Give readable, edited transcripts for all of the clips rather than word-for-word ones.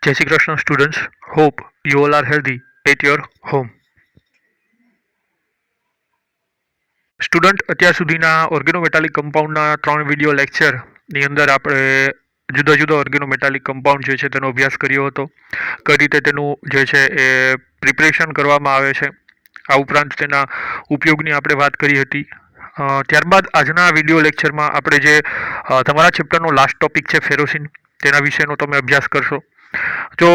Jai Shri Krishna students, hope you all are healthy at your home. Student અત્યાર સુધીના organometallic કમ્પાઉન્ડના 3 video લેક્ચરની અંદર આપણે જુદા જુદા ઓર્ગેનોમેટાલિક કમ્પાઉન્ડ જે છે તેનો અભ્યાસ કર્યો હતો. કઈ રીતે તેનું જે છે એ પ્રિપરેશન કરવામાં આવે છે, આ ઉપરાંત તેના ઉપયોગની આપણે વાત કરી હતી. ત્યારબાદ આજના વિડીયો લેક્ચરમાં આપણે જે તમારા ચેપ્ટરનો લાસ્ટ ટોપિક છે ફેરોસિન, તેના વિશેનો તમે અભ્યાસ કરશો. તો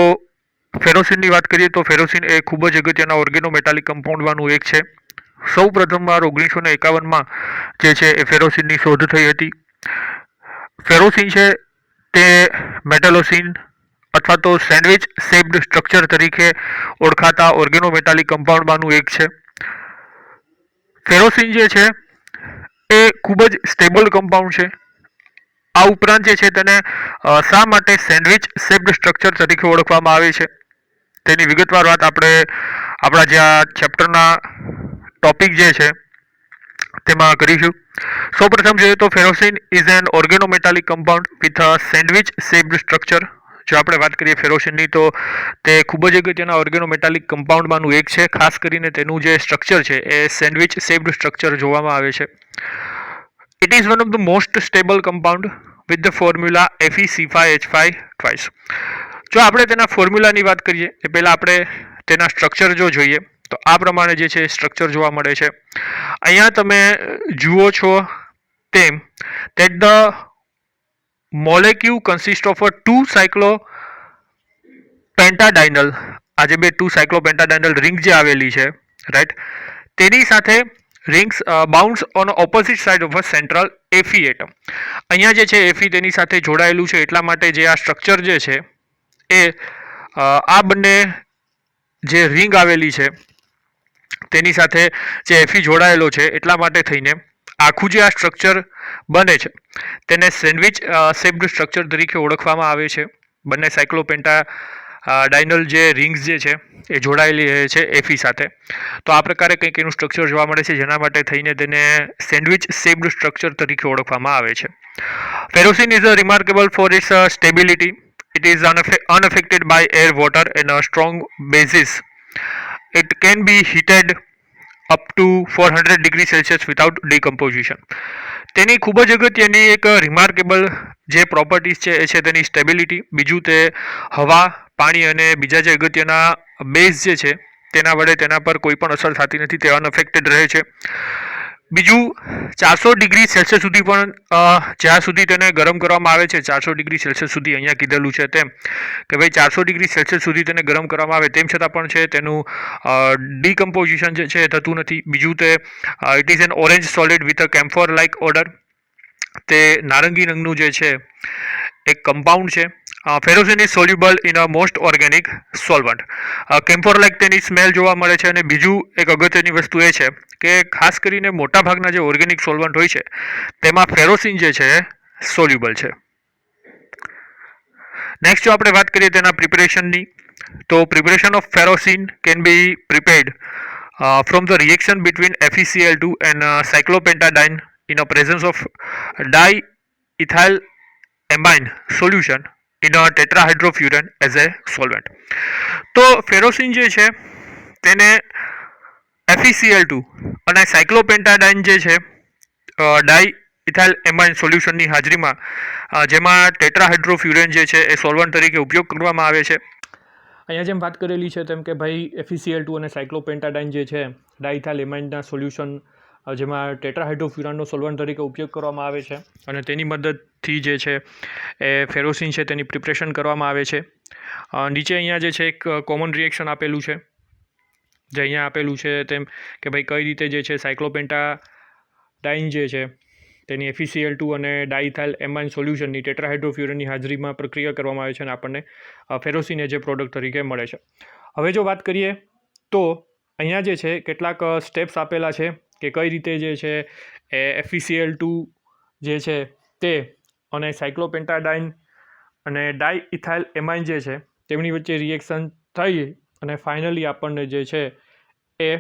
ફેરોસિનની વાત કરીએ તો ફેરોસિન એ ખૂબ જ અગત્યના ઓર્ગેનોમેટાલિક કમ્પાઉન્ડમાંનું એક છે. સૌ પ્રથમવાર 1951માં જે છે એ ફેરોસિનની શોધ થઈ હતી. ફેરોસિન છે તે મેટલોસિન અથવા તો સેન્ડવિચ શેપ્ડ સ્ટ્રક્ચર તરીકે ઓળખાતા ઓર્ગેનોમેટાલિક કમ્પાઉન્ડમાંનું એક છે. ફેરોસિન જે છે એ ખૂબ જ સ્ટેબલ કમ્પાઉન્ડ છે. આ ઉપરાંત જે છે તેને શા માટે સેન્ડવિચ શેપ્ડ સ્ટ્રક્ચર તરીકે ઓળખવામાં આવે છે તેની વિગતવાર વાત આપણે આપણા જે આ ચેપ્ટરના ટોપિક જે છે તેમાં કરીશું. સૌપ્રથમ જોઈએ તો ferrocene is an organometallic compound with a sandwich shaped structure. જો આપણે વાત કરીએ ફેરોસિનની તો તે ખૂબ જ અગત્યના ઓર્ગેનોમેટાલિક કમ્પાઉન્ડમાંનું એક છે. ખાસ કરીને તેનું જે સ્ટ્રક્ચર છે એ સેન્ડવિચ શેપ્ડ સ્ટ્રક્ચર જોવામાં આવે છે. It is one of the most stable compound with the formula FeC5H5 twice. જો આપણે તેના ફોર્મ્યુલાની વાત કરીએ એ પહેલાં આપણે તેના સ્ટ્રક્ચર જો જોઈએ તો આ પ્રમાણે જે છે સ્ટ્રક્ચર જોવા મળે છે. અહીંયા તમે જુઓ છો તેમ that the molecule consists of a 2 cyclopentadienyl, આ જે બે 2 cyclopentadienyl રિંગ જે આવેલી છે રાઈટ, તેની સાથે rings bounce on opposite side of a central Fe atom. અહીંયા જે છે એફી તેની સાથે જોડાયેલું છે એટલા માટે જે આ સ્ટ્રક્ચર જે છે એ આ બંને જે રિંગ આવેલી છે તેની સાથે જે એફી જોડાયેલો છે એટલા માટે થઈને આખું જે આ સ્ટ્રક્ચર બને છે તેને સેન્ડવિચ શેપ્ડ સ્ટ્રક્ચર તરીકે ઓળખવામાં આવે છે. બંને સાયક્લોપેન્ટા ડાયનલ જે રિંગ્સ જે છે એ જોડાયેલી રહે છે એફી સાથે. તો આ પ્રકારે કંઈક એનું સ્ટ્રક્ચર જોવા મળે છે જેના માટે થઈને તેને સેન્ડવિચ શેપ્ડ સ્ટ્રક્ચર તરીકે ઓળખવામાં આવે છે. Ferrocene is remarkable for its stability. It is unaffected by air, water and a strong basis. It can be heated up to 400 degrees Celsius without decomposition. તેની ખૂબ જ અગત્યની એક રિમાર્કેબલ જે પ્રોપર્ટીઝ છે એ છે તેની સ્ટેબિલિટી. બીજું તે હવા, પાણી અને બીજા જે અગત્યના બેઝ જે છે તેના વડે તેના પર કોઈ પણ અસર થતી નથી, તે અનઅફેક્ટેડ રહે છે. બીજું 400 ડિગ્રી સેલ્સિયસ સુધી પણ જ્યાં સુધી તેને ગરમ કરવામાં આવે છે, 400 ડિગ્રી સેલ્સિયસ સુધી અહીંયા કીધેલું છે તેમ કે ભાઈ 400 ડિગ્રી સેલ્સિયસ સુધી તેને ગરમ કરવામાં આવે તેમ છતાં પણ છે તેનું ડીકમ્પોઝિશન જે છે એ થતું નથી. બીજું તે it is an orange solid with a camphor like order. તે નારંગી રંગનું જે છે એક કમ્પાઉન્ડ છે. Ferrocene is soluble in a most organic solvent. Camphor like તેની સ્મેલ જોવા મળે છે. અને બીજું એક અગત્યની વસ્તુ એ છે કે ખાસ કરીને મોટાભાગના જે ઓર્ગેનિક સોલ્વન્ટ હોય છે તેમાં ફેરોસિન જે છે સોલ્યુબલ છે. નેક્સ્ટ જો આપણે વાત કરીએ તેના પ્રિપરેશનની તો preparation of ferrocene can be prepared from the reaction between FeCl2 and cyclopentadiene in a presence of diethyl amine solution in a tetrahydrofuran as a solvent. તો ફેરોસિન જે છે તેને FeCl2 અને સાયક્લોપેન્ટાડાઇન જે છે ડાયઇથાઇલ એમાઇન સોલ્યુશનની હાજરીમાં જેમાં ટેટ્રાહાઇડ્રોફ્યુરેન જે છે એ સોલ્વન્ટ તરીકે ઉપયોગ કરવામાં આવે છે. અહીંયા જેમ વાત કરેલી છે તેમ કે ભાઈ FeCl2 અને સાયક્લોપેન્ટાડાઇન જે છે ડાયઇથાઇલ એમાઇનના સોલ્યુશન જેમાં ટેટ્રાહાઇડ્રોફ્યુરાનનો સોલ્વન્ટ તરીકે ઉપયોગ કરવામાં આવે છે અને તેની મદદથી જે છે એ ફેરોસિન છે તેની પ્રિપરેશન કરવામાં આવે છે. નીચે અહીંયા જે છે એક કોમન રિએક્શન આપેલું છે જે અહીંયા આપેલું છે તેમ કે ભાઈ કઈ રીતે જે છે સાયક્લોપેન્ટાડાઇન જે છે તેની FeCl2 અને ડાયઇથાઇલ એમાઇન સોલ્યુશનની ટેટ્રાહાઇડ્રોફ્યુરનની હાજરીમાં પ્રક્રિયા કરવામાં આવે છે અને આપણને ફેરોસિન એ જે પ્રોડક્ટ તરીકે મળે છે. હવે જો વાત કરીએ તો અહીંયા જે છે કેટલાક સ્ટેપ્સ આપેલા છે કે કઈ રીતે જે છે એ FeCl2 જે છે તે અને સાયક્લોપેન્ટાડાઇન અને ડાયઇથાઇલ એમાઇન જે છે તેમની વચ્ચે રિએક્શન થઈ અને ફાઇનલી આપણને જે છે એ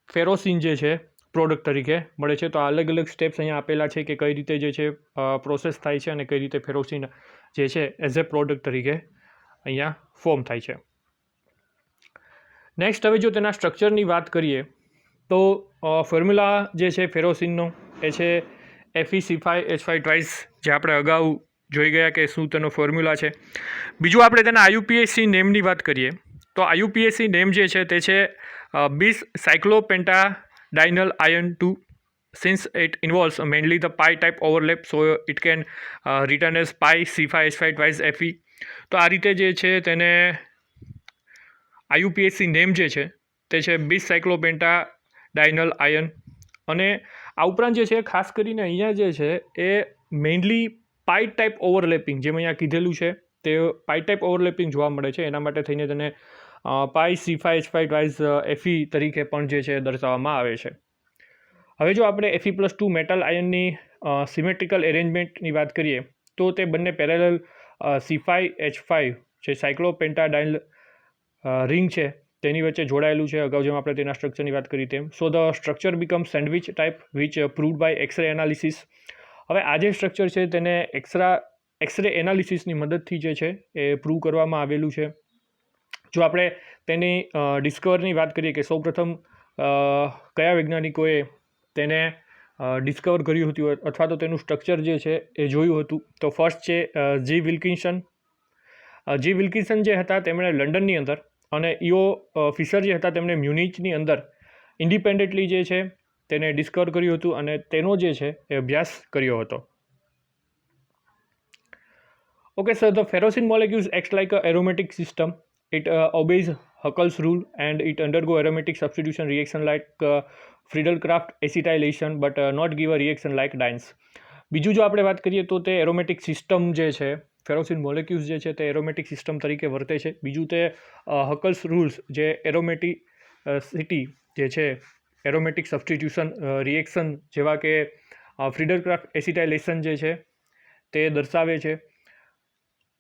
ફેરોસિન જે છે પ્રોડક્ટ તરીકે મળે છે. તો અલગ અલગ સ્ટેપ્સ અહીંયા આપેલા છે કે કઈ રીતે જે છે પ્રોસેસ થાય છે અને કઈ રીતે ફેરોસિન જે છે એઝ એ પ્રોડક્ટ તરીકે અહીંયા ફોર્મ થાય છે. નેક્સ્ટ હવે જો તેના સ્ટ્રક્ચરની વાત કરીએ તો ફોર્મ્યુલા જે છે ફેરોસિનનો એ છે FeC5H5 ટ્વાઇસ, જે આપણે અગાઉ જોઈ ગયા કે શું તેનો ફોર્મ્યુલા છે. બીજું આપણે તેના IUPAC નેમની વાત કરીએ તો IUPAC નેમ જે છે તે છે bis cyclopentadienyl iron 2, since it involves mainly the pi type overlap, so it can written as pi C5H5 twice Fe. તો આ રીતે જે છે તેને IUPAC નેમ જે છે તે છે bis cyclopentadienyl iron. અને આ ઉપરાંત જે છે ખાસ કરીને અહીંયા જે છે એ મેઇનલી પાઈ ટાઈપ ઓવરલેપિંગ, જેમ અહીંયા કીધેલું છે તે પાઈ ટાઈપ ઓવરલેપિંગ જોવા મળે છે, એના માટે થઈને તેને પાઈ C5H5 ટ્વાઇસ Fe તરીકે પણ જે છે દર્શાવવામાં આવે છે. હવે જો આપણે Fe+2 મેટલ આયનની સિમેટ્રિકલ એરેન્જમેન્ટની વાત કરીએ તો તે બંને પેરેલલ C5H5 જે સાયક્લોપેન્ટાડાઇનલ રિંગ છે તેની વચ્ચે જોડાયેલું છે, અગાઉ જેમ આપણે તેના સ્ટ્રક્ચરની વાત કરી તેમ. So the structure become sandwich type which proved by x ray analysis. હવે આ જે સ્ટ્રક્ચર છે તેને એક્સરે એનાલિસિસની મદદથી જે છે એ પ્રૂવ કરવામાં આવેલું છે. જો આપણે તેની ડિસ્કવરની વાત કરીએ કે સૌપ્રથમ કયા વૈજ્ઞાનિકોએ તેને ડિસ્કવર કર્યું હતું અથવા તો તેનું સ્ટ્રક્ચર જે છે એ જોયું હતું, તો ફર્સ્ટ છે જી વિલ્કિન્સન. જી વિલ્કિન્સન જે હતા તેમણે લંડનની અંદર અને ફિશર જે હતા તેમણે મ્યુનિચની અંદર ઇન્ડિપેન્ડન્ટલી જે છે તેને ડિસ્કવર કર્યું હતું અને તેનો જે છે એ અભ્યાસ કર્યો હતો. Okay sir, the ferrocene molecules act like a aromatic system. It obeys Huckel's rule and it undergo aromatic substitution reaction like Friedel-Crafts acetylation but not give a reaction like Dienes. બીજું જો આપણે વાત કરીએ તો તે એરોમેટિક સિસ્ટમ જે છે ફેરોસિન molecules જે છે તે એરોમેટિક સિસ્ટમ તરીકે વર્તે છે. બીજું તે હકલ્સ રૂલ્સ જે એરોમેટિસિટી જે છે એરોમેટિક સબસ્ટિટ્યુશન રિએક્શન જેવા કે ફ્રીડલ-ક્રાફ્ટ એસિટાઇલેશન જે છે તે દર્શાવે છે.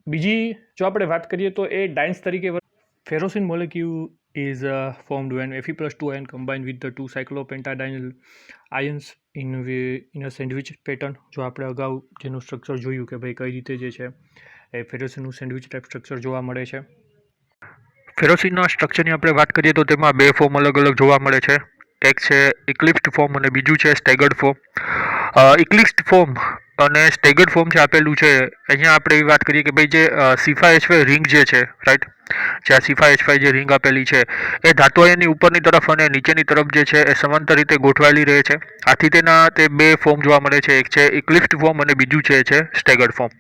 બીજી જો આપણે વાત કરીએ તો એ ડાઇન્સ તરીકે ફેરોસિન molecule is formed when Fe+2 ion combined with the two cyclopentadienyl ions in a sandwich pattern. જો આપણે અગાઉ જેનું સ્ટ્રક્ચર જોયું કે ભાઈ કઈ રીતે જે છે એ ફેરોસિનનું સેન્ડવિચ ટાઈપ સ્ટ્રક્ચર જોવા મળે છે. ફેરોસિનના સ્ટ્રક્ચરની આપણે વાત કરીએ તો તેમાં બે ફોર્મ અલગ અલગ જોવા મળે છે. એક છે ઇક્લિપ્સ્ડ ફોર્મ અને બીજું છે સ્ટેગર્ડ ફોર્મ. ઇક્લિપ્સ્ડ ફોર્મ અને સ્ટેગર્ડ ફોર્મ જે આપેલું છે અહીંયા આપણે એવી વાત કરીએ કે ભાઈ જે C5H5 રિંગ જે છે રાઈટ, જે આ C5H5 જે રિંગ આપેલી છે એ ધાતુ આયનની ઉપરની તરફ અને નીચેની તરફ જે છે એ સમાંતર રીતે ગોઠવાયેલી રહે છે. આથી તેના તે બે ફોર્મ જોવા મળે છે, એક છે ઇક્લિપ્સ્ડ ફોર્મ અને બીજું છે સ્ટેગર્ડ ફોર્મ.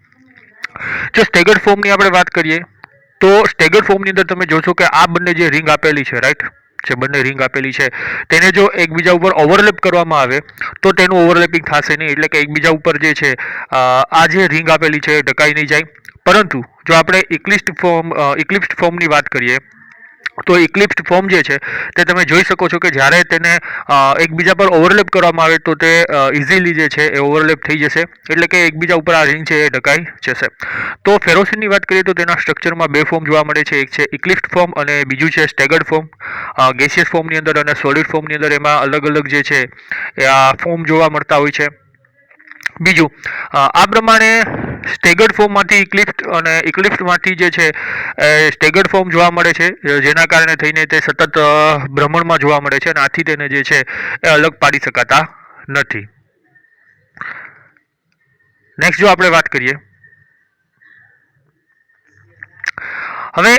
જો સ્ટેગર્ડ ફોર્મની આપણે વાત કરીએ તો સ્ટેગર્ડ ફોર્મની અંદર તમે જોશો કે આ બંને જે રિંગ આપેલી છે રાઈટ, જે બંને રિંગ આપેલી છે તેને જો એકબીજા ઉપર ઓવરલેપ કરવામાં આવે તો તેનું ઓવરલેપિંગ થશે નહીં, એટલે કે એકબીજા ઉપર જે છે આ જે રિંગ આપેલી છે એ ઢકાઈ નહીં જાય. પરંતુ જો આપણે ઇક્લિપ્સ્ડ ફોર્મની વાત કરીએ તો ઇક્લિપ્સ્ડ ફોર્મ જે છે તે તમે જોઈ શકો છો કે જ્યારે તેને એકબીજા પર ઓવરલેપ કરવામાં આવે તો તે ઇઝીલી જે છે એ ઓવરલેપ થઈ જશે, એટલે કે એકબીજા ઉપર આ રિંગ છે એ ઢકાઈ જશે. તો ફેરોસિનની વાત કરીએ તો તેના સ્ટ્રક્ચરમાં બે ફોર્મ જોવા મળે છે, એક છે ઇક્લિપ્સ્ડ ફોર્મ અને બીજું છે સ્ટેગર્ડ ફોર્મ. ગેસિયસ ફોર્મની અંદર અને સોલિડ ફોર્મની અંદર એમાં અલગ અલગ જે છે એ આ ફોર્મ જોવા મળતા હોય છે. બીજું આ પ્રમાણે સ્ટેગર્ડ ફોર્મમાંથી ઇક્લિપ્સ્ડમાંથી જે છે સ્ટેગર્ડ ફોર્મ જોવા મળે છે, જેના કારણે થઈને તે સતત ભ્રમણમાં જોવા મળે છે અને આથી તેને જે છે એ અલગ પાડી શકાતા નથી. નેક્સ્ટ જો આપણે વાત કરીએ હવે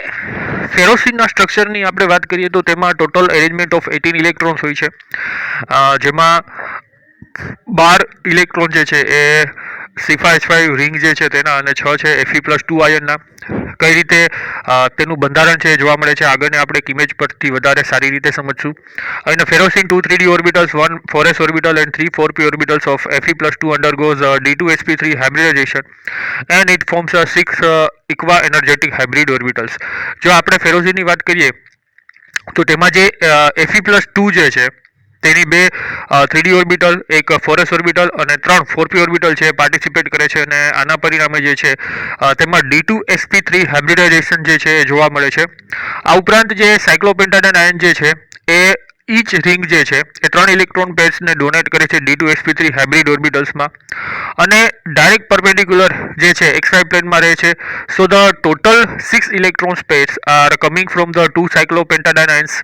ફેરોસિનના સ્ટ્રક્ચરની આપણે વાત કરીએ તો તેમાં ટોટલ એરેન્જમેન્ટ ઓફ 18 ઇલેક્ટ્રોન્સ હોય છે, જેમાં 12 ઇલેક્ટ્રોન જે છે એ C5H5 રિંગ જે છે તેના અને 6 છે Fe+2 આયનના. કઈ રીતે તેનું બંધારણ છે જોવા મળે છે આગળને આપણે ઇમેજ પરથી વધારે સારી રીતે સમજશું. અને ફેરોસિન 2 3d orbitals, 1 4s orbital and 3 4p orbitals of Fe+2 undergoes D2sp3 hybridization and it forms a 6 equa energetic hybrid orbitals. જો આપણે ફેરોસિનની વાત કરીએ તો તેમાં જે Fe+2 જે છે તેની બે 3d ઓર્બિટલ, એક 4s ઓર્બિટલ અને 3 4p ઓર્બિટલ છે પાર્ટિસિપેટ કરે છે અને આના પરિણામે જે છે તેમાં D2sp3 હાઇબ્રિડાઇઝેશન જે છે એ જોવા મળે છે. આ ઉપરાંત જે સાયક્લોપેન્ટાડાઇન આયન જે છે એ ઈચ રિંગ જે છે એ 3 ઇલેક્ટ્રોન પેર્સને ડોનેટ કરે છે D2sp3 હાઇબ્રિડ ઓર્બિટલ્સમાં અને ડાયરેક્ટ પરપેન્ડિક્યુલર જે છે XY પ્લેનમાં રહે છે. So the total 6 electron pairs are coming from the 2 cyclopentadiene ions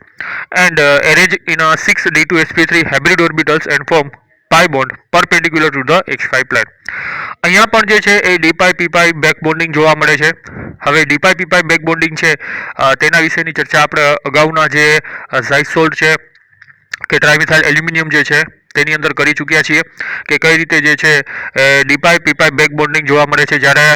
and arrange in a 6 D2sp3 hybrid orbitals and form pi bond perpendicular to the XY plane. અહીંયા પણ જે છે એ ડી પી બેક બોન્ડિંગ જોવા મળે છે. હવે D P back bonding છે તેના વિશેની ચર્ચા આપણે અગાઉના જે ઝાઇસોલ્ટ છે કે ટ્રાઇમિથાઇલ એલ્યુમિનિયમ જે છે તેની અંદર કરી ચૂક્યા છીએ કે કઈ રીતે જે છે ડી પી બેક બોન્ડિંગ જોવા મળે છે જ્યારે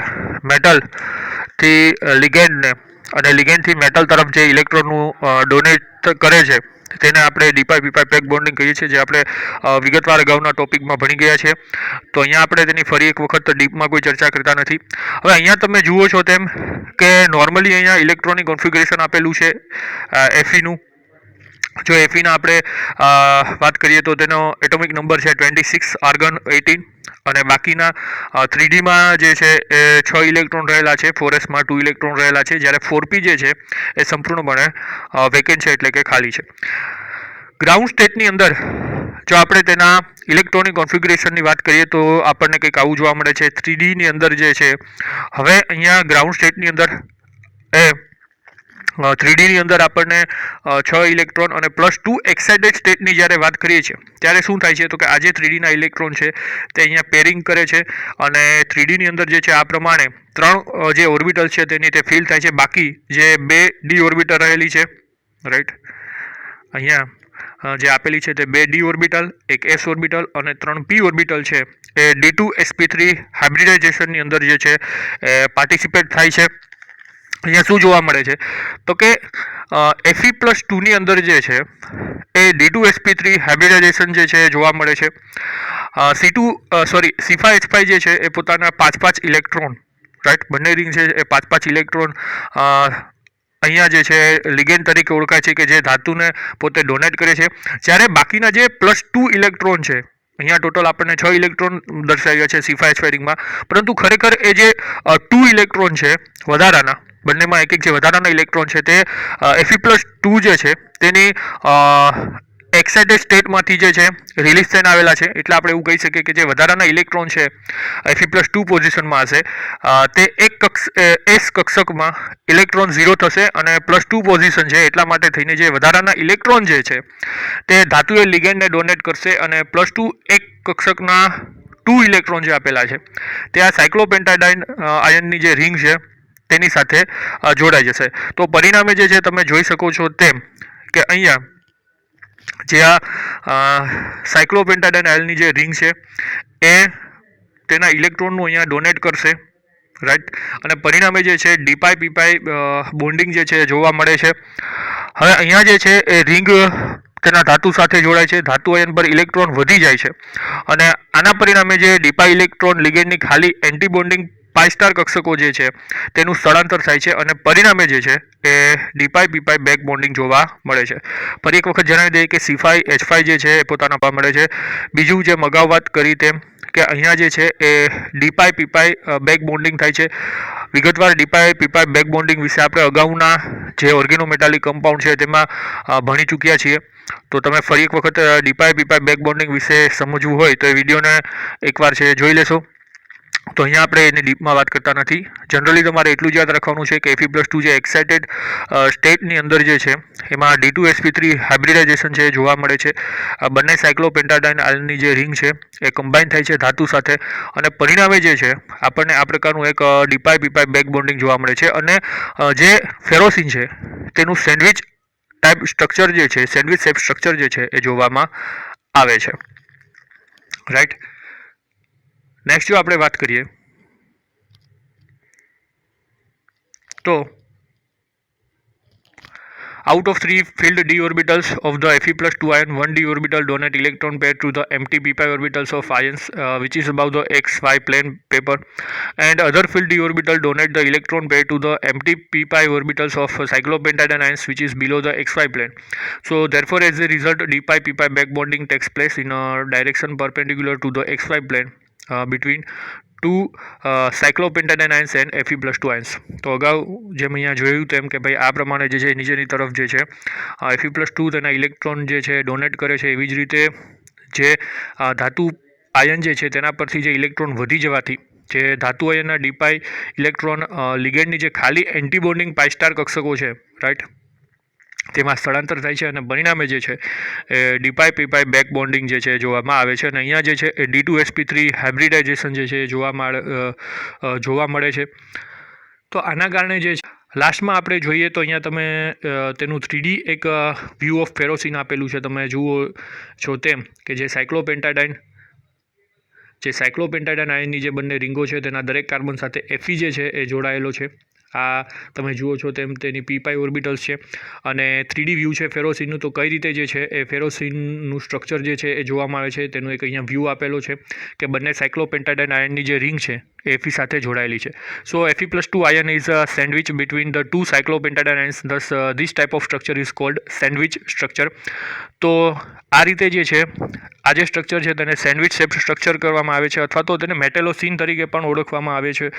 મેટલથી લિગેન્ડને અને લિગેન્ડથી મેટલ તરફ જે ઇલેક્ટ્રોનનું ડોનેટ કરે છે તેને આપણે ડી પી બેક બોન્ડિંગ કહીએ છીએ, જે આપણે વિગતવાર અગાઉના ટોપિકમાં ભણી ગયા છે. તો અહીંયા આપણે તેની ફરી એક વખત ડીપમાં કોઈ ચર્ચા કરતા નથી. હવે અહીંયા તમે જુઓ છો તેમ કે નોર્મલી અહીંયા ઇલેક્ટ્રોનિક કોન્ફિગરેશન આપેલું છે એફઈનું. જો એફઈના આપણે વાત કરીએ તો તેનો એટોમિક નંબર છે 26, આર્ગન 18 અને બાકીના 3Dમાં જે છે એ 6 ઇલેક્ટ્રોન રહેલા છે, 4sમાં 2 ઇલેક્ટ્રોન રહેલા છે, જ્યારે 4p જે છે એ સંપૂર્ણપણે વેકેન્ટ છે એટલે કે ખાલી છે. ગ્રાઉન્ડ સ્ટેટની અંદર જો આપણે તેના ઇલેક્ટ્રોનિક કોન્ફિગરેશનની વાત કરીએ તો આપણને કંઈક આવું જોવા મળે છે 3Dની અંદર જે છે. હવે અહીંયા ગ્રાઉન્ડ સ્ટેટની અંદર એ 3Dની અંદર આપણને 6 ઇલેક્ટ્રોન અને +2 એક્સાઇટેડ સ્ટેટની જ્યારે વાત કરીએ છીએ ત્યારે શું થાય છે તો કે આ જે 3Dના ઇલેક્ટ્રોન છે તે અહીંયા પેરિંગ કરે છે અને 3Dની અંદર જે છે આ પ્રમાણે 3 જે ઓર્બિટલ છે તેની તે ફિલ થાય છે. બાકી જે 2 ડી ઓર્બિટલ રહેલી છે, રાઈટ, અહીંયા જે આપેલી છે તે 2 ડી ઓર્બિટલ, એક એસ ઓર્બિટલ અને 3 પી ઓર્બિટલ છે એ D2sp3 હાઇબ્રિડાઇઝેશનની અંદર જે છે એ પાર્ટિસિપેટ થાય છે. અહીંયા શું જોવા મળે છે તો કે Fe+2ની અંદર જે છે એ D2sp3 હાઇબ્રિડાઇઝેશન જે છે એ જોવા મળે છે. C5H5 જે છે એ પોતાના 5 ઇલેક્ટ્રોન, રાઈટ, બંને રિંગ છે એ 5 ઇલેક્ટ્રોન અહીંયા જે છે લિગેન્ડ તરીકે ઓળખાય છે કે જે ધાતુને પોતે ડોનેટ કરે છે, જ્યારે બાકીના જે +2 ઇલેક્ટ્રોન છે અહીંયા ટોટલ આપણને 6 ઇલેક્ટ્રોન દર્શાવ્યા છે C5H5 રિંગમાં, પરંતુ ખરેખર એ જે 2 ઇલેક્ટ્રોન છે વધારાના, બંનેમાં એક જે વધારાના ઇલેક્ટ્રોન છે તે Fe+2 જે છે તેની એક્સાઇટેડ સ્ટેટમાંથી જે છે રિલીઝ થઈને આવેલા છે. એટલે આપણે એવું કહી શકીએ કે જે વધારાના ઇલેક્ટ્રોન છે Fe+2 પોઝિશનમાં હશે તે એક એસ કક્ષકમાં ઇલેક્ટ્રોન 0 થશે અને +2 પોઝિશન છે એટલા માટે થઈને જે વધારાના ઇલેક્ટ્રોન જે છે તે ધાતુએ લિગેન્ડને ડોનેટ કરશે અને +2 એક કક્ષકના 2 ઇલેક્ટ્રોન જે આપેલા છે તે આ સાયક્લોપેન્ટાડાઇન આયનની જે રિંગ છે તેની સાથે જોડાઈ જશે. તો પરિણામે જે છે તમે જોઈ શકો છો તેમ કે અહીંયા જે આ સાયક્લોપેન્ટાડાઇન આયનની જે રિંગ છે એ તેના ઇલેક્ટ્રોનનું અહીંયા ડોનેટ કરશે, રાઈટ, અને પરિણામે જે છે ડી પી બોન્ડિંગ જે છે જોવા મળે છે. હવે અહીંયા જે છે એ રિંગ તેના ધાતુ સાથે જોડાય છે, ધાતુ આયન પર ઇલેક્ટ્રોન વધી જાય છે અને આના પરિણામે જે ડી ઇલેક્ટ્રોન લિગેન્ડની ખાલી એન્ટી બોન્ડિંગ પાઈ કક્ષકો જે છે તેનું સ્થળાંતર થાય છે અને પરિણામે જે છે એ ડી પી બેક બોન્ડિંગ જોવા મળે છે. ફરી એક વખત જણાવી દઈએ કે C5H5 જે છે એ પોતાના પા મળે છે. બીજું જે અગાઉ વાત કરી તેમ કે અહીંયા જે છે એ ડી પી બેક બોન્ડિંગ થાય છે. વિગતવાર ડી પી બેક બોન્ડિંગ વિશે આપણે અગાઉના જે ઓર્ગેનોમેટાલિક કમ્પાઉન્ડ છે તેમાં ભણી ચૂક્યા છીએ. તો તમે ફરી એક વખત ડી પી બેક બોન્ડિંગ વિશે સમજવું હોય તો એ વિડીયોને એકવાર છે જોઈ લેશો. તો અહીંયા આપણે એની ડીપમાં વાત કરતા નથી. જનરલી તમારે એટલું જ યાદ રાખવાનું છે કે Fe+2 જે એક્સાઇટેડ સ્ટેટની અંદર જે છે એમાં D2sp3 હાઇબ્રિડાઇઝેશન છે જોવા મળે છે. બંને સાયક્લોપેન્ટાડાઇન આયનની જે રિંગ છે એ કમ્બાઇન થાય છે ધાતુ સાથે અને પરિણામે જે છે આપણને આ પ્રકારનું એક ડી પી બેક બોન્ડિંગ જોવા મળે છે અને જે ફેરોસિન છે તેનું સેન્ડવિચ ટાઈપ સ્ટ્રક્ચર જે છે, સેન્ડવિચ શેપ સ્ટ્રક્ચર જે છે એ જોવામાં આવે છે, રાઈટ. નેક્સ્ટ જો આપણે વાત કરીએ તો out of 3 filled d orbitals of the Fe+2 ion, 1 d orbital donate electron pair to the empty p orbitals of ions which is above the xy plane paper, and other filled d orbital donate the electron pair to the empty p orbitals of cyclopentadiene ions which is below the xy plane. So therefore as a result d p back bonding takes place in a direction perpendicular to the xy plane between 2 cyclopentadiene ions and Fe+2 ions. તો અગાઉ જેમ અહીંયા જોયું તેમ કે ભાઈ આ પ્રમાણે જે છે નીચેની તરફ જે છે Fe+2 તેના ઇલેક્ટ્રોન જે છે ડોનેટ કરે છે. એવી જ રીતે જે ધાતુ આયન જે છે તેના પરથી જે ઇલેક્ટ્રોન વધી જવાથી જે ધાતુ આયનના ડીપાઈ ઇલેક્ટ્રોન લિગેન્ડની જે ખાલી એન્ટીબોન્ડિંગ પાઈ સ્ટાર કક્ષકો છે, રાઈટ, તેમાં સ્થળાંતર થાય છે અને પરિણામે જે છે એ ડીપાઈ પીપાઈ બેક બોન્ડિંગ જે છે જોવામાં આવે છે. અને અહીંયા જે છે એ D2sp3 હાઇબ્રિડાઇઝેશન જે છે એ જોવા મળે છે. તો આના કારણે જે છે લાસ્ટમાં આપણે જોઈએ તો અહીંયા તમે તેનું 3D એક વ્યૂ ઓફ ફેરોસીન આપેલું છે. તમે જુઓ છો તેમ કે જે સાયક્લોપેન્ટાડાઇન આયનની જે બંને રીંગો છે તેના દરેક કાર્બન સાથે Fe જે છે એ જોડાયેલો છે. આ તમે જુઓ છો તેમ તેની પીપાઈ ઓર્બિટલ્સ છે. અને 3D વ્યૂ છે ફેરોસીનનું. તો કઈ રીતે જે છે એ ફેરોસીનનું સ્ટ્રક્ચર જે છે એ જોવામાં આવે છે તેનું એક અહીંયા વ્યૂ આપેલો છે કે બંને સાયક્લોપેન્ટાડાઇન આયનની જે રિંગ છે એ Fe સાથે જોડાયેલી છે. So Fe+2 ion is a sandwich between the 2 cyclopentadiene ions. Thus this type of structure is called sandwich structure. તો આ રીતે જે છે આ જે સ્ટ્રક્ચર છે તેને સેન્ડવિચ શેપ સ્ટ્રક્ચર કરવામાં આવે છે અથવા તો તેને મેટેલોસીન તરીકે પણ ઓળખવામાં આવે છે.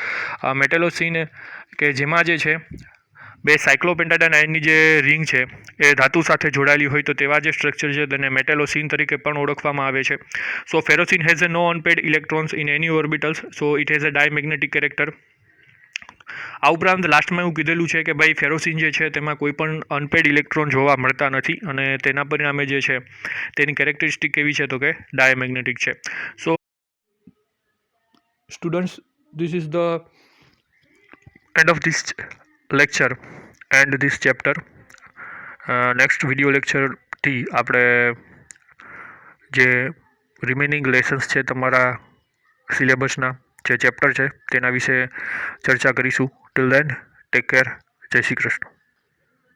મેટેલોસીન કે જેમાં જે છે બે સાયક્લોપેન્ટાડાઇન આયનની જે રિંગ છે એ ધાતુ સાથે જોડાયેલી હોય તો તેવા જે સ્ટ્રક્ચર છે તેને મેટેલોસીન તરીકે પણ ઓળખવામાં આવે છે. So ferrocene has no unpaired electrons in any orbitals, so it has a diamagnetic character. આ ઉપરાંત લાસ્ટમાં એવું કીધેલું છે કે ભાઈ ફેરોસીન જે છે તેમાં કોઈ પણ અનપેડ ઇલેક્ટ્રોન જોવા મળતા નથી અને તેના પરિણામે જે છે તેની કેરેક્ટરિસ્ટિક કેવી છે તો કે ડાયમેગ્નેટિક છે. સો students, this is the end of this lecture and this chapter. Next video લેક્ચરથી આપણે જે રિમેનિંગ લેસન્સ છે તમારા સિલેબસના જે ચેપ્ટર છે તેના વિશે ચર્ચા કરીશું. Till then take care. જય શ્રી કૃષ્ણ.